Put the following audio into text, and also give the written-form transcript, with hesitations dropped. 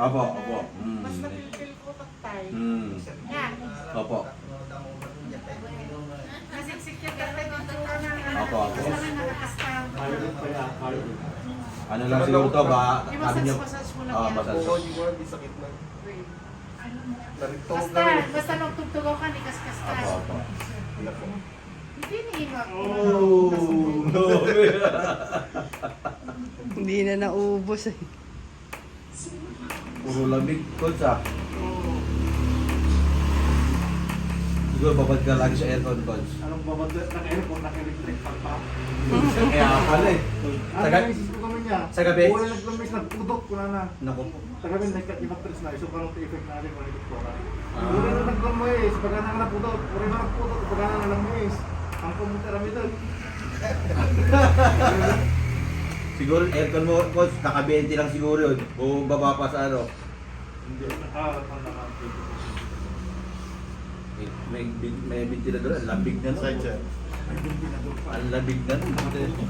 Opo, opo. Mas napipil ko taktay. Yan. Opo. Nasiksik yung taktay ng tsura na. Opo, opo. Mas naman nakakastang. Ano lang siguro to ba? Yung Sabi niyo. massage mo lang Oo, yan. massage. Oo, di ko di sakit na. Narito Basta, basta nung tugtugaw ka, ni kaskas ka. Opo, opo. Hindi niimak ko. Oh. Hindi na naubos eh. Puro lamig ko sa. Siguro babad ka lagi sa aircon coach. Anong babagdat ng aircon naka-electric pa? Kaya pala eh. Ano yung isip ko kami niya? Sa gabi? Wala naglamis, nagpudok ko na. Naku. Sa gabi, nagka-imatris na. So, parang effect na rin mga ko na. Ah. Wala na naglamis, pagka na napudok. Wala na napudok, pagka na nalamis. Ang pumunta rami doon. Siguro aircon mo coach, naka-20 lang siguro yun. O baba pa sa ano. Hindi, naka-naka. May ventilador, ang labig na no. Side check. Ang labig na no.